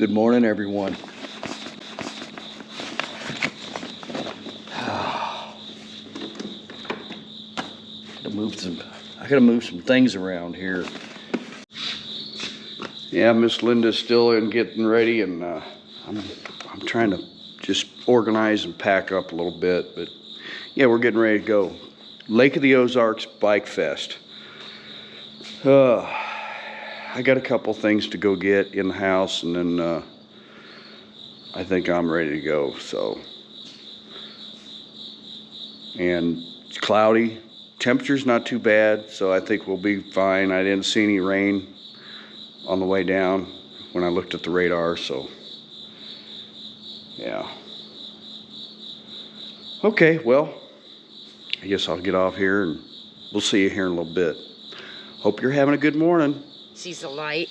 Good morning, everyone. I gotta move some things around here. Yeah, Miss Linda's still in getting ready, and I'm trying to just organize and pack up a little bit. But yeah, we're getting ready to go. Lake of the Ozarks Bike Fest. I got a couple things to go get in the house, and then I think I'm ready to go. So, and it's cloudy. Temperature's not too bad, so I think we'll be fine. I didn't see any rain on the way down when I looked at the radar, so yeah. Okay, well, I guess I'll get off here and we'll see you here in a little bit. Hope you're having a good morning. Sees the light.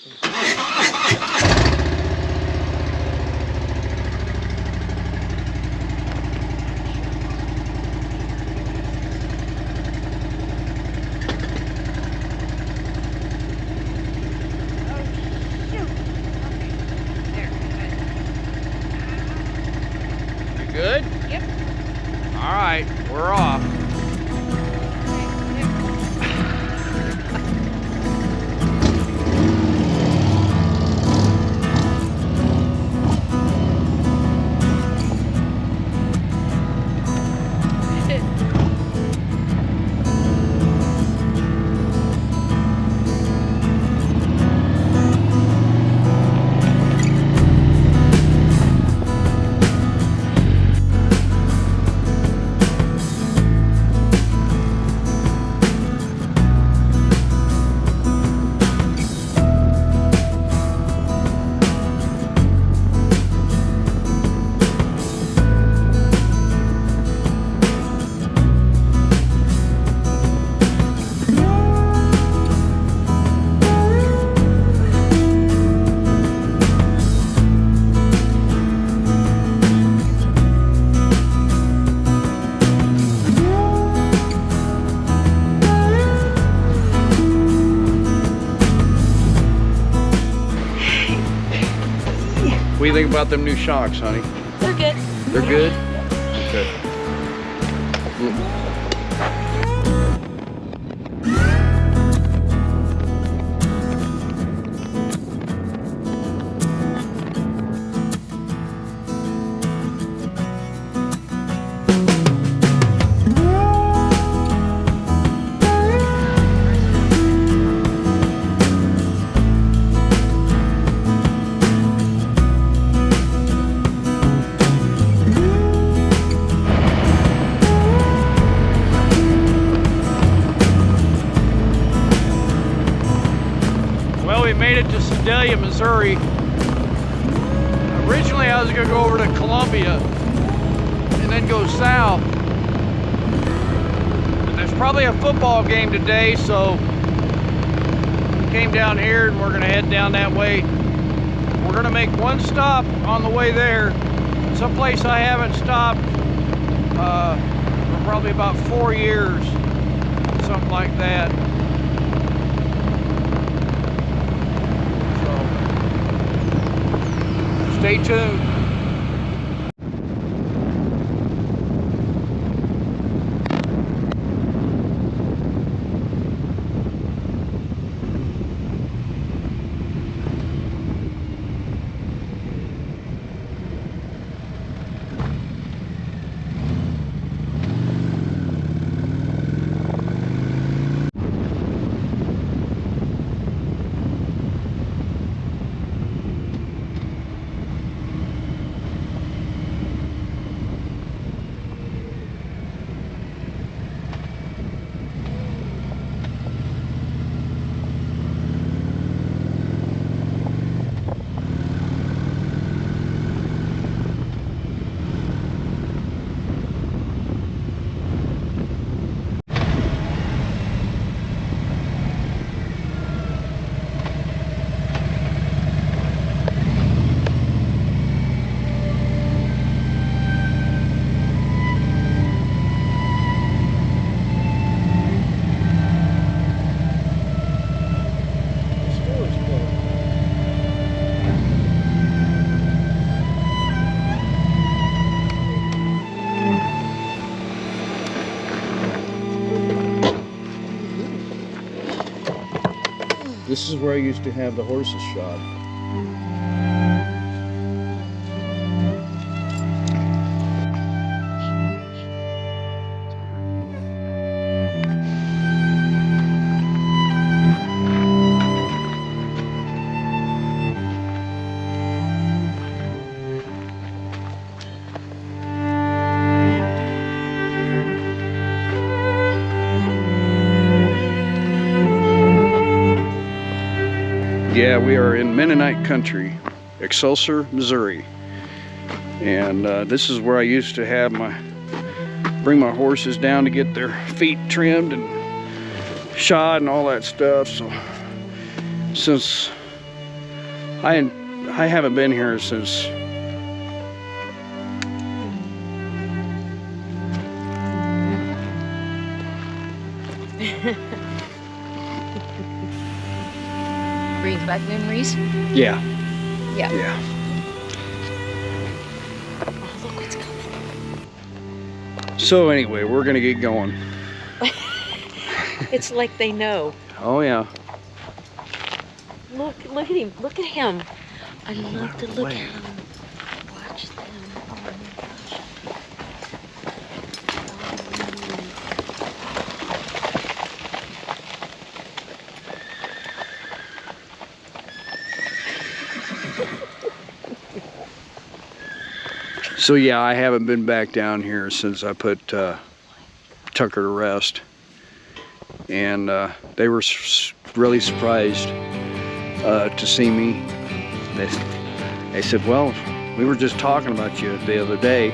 Good? Yep. All right, we're off. What do you think about them new shocks, honey? They're good. They're good? Okay. We made it to Sedalia, Missouri. Originally I was going to go over to Columbia and then go south. And there's probably a football game today, so we came down here and we're going to head down that way. We're going to make one stop on the way there, someplace I haven't stopped for probably about 4 years, something like that. Stay tuned. This is where I used to have the horses shod. Yeah, we are in Mennonite country, Excelsior, Missouri. And this is where I used to have bring my horses down to get their feet trimmed and shod and all that stuff. So since I haven't been here since Brings back memories. yeah. Oh, look what's coming. So anyway, we're gonna get going. It's like they know. Oh yeah. Look at him. Look at him. I love to look way. at him. Watch them. Oh my gosh. So yeah, I haven't been back down here since I put Tucker to rest, and they were really surprised to see me. They said, "Well, we were just talking about you the other day,"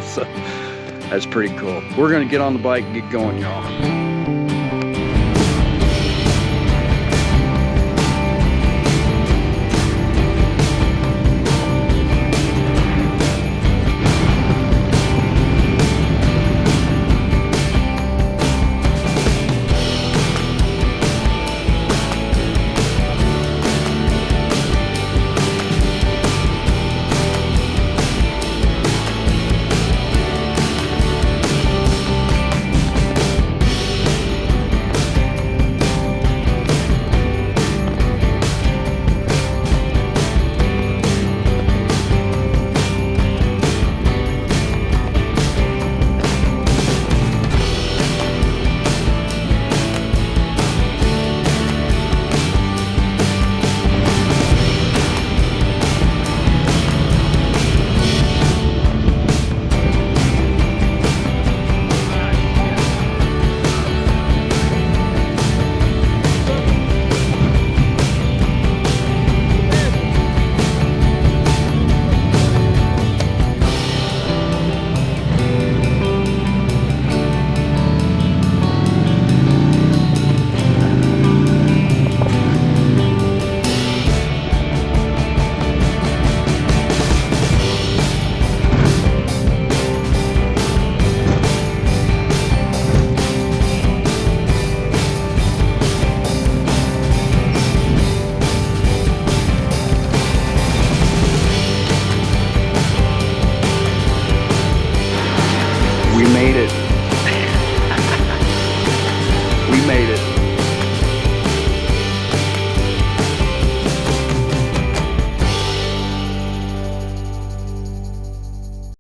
so that's pretty cool. We're gonna get on the bike and get going, y'all. We made it. We made it.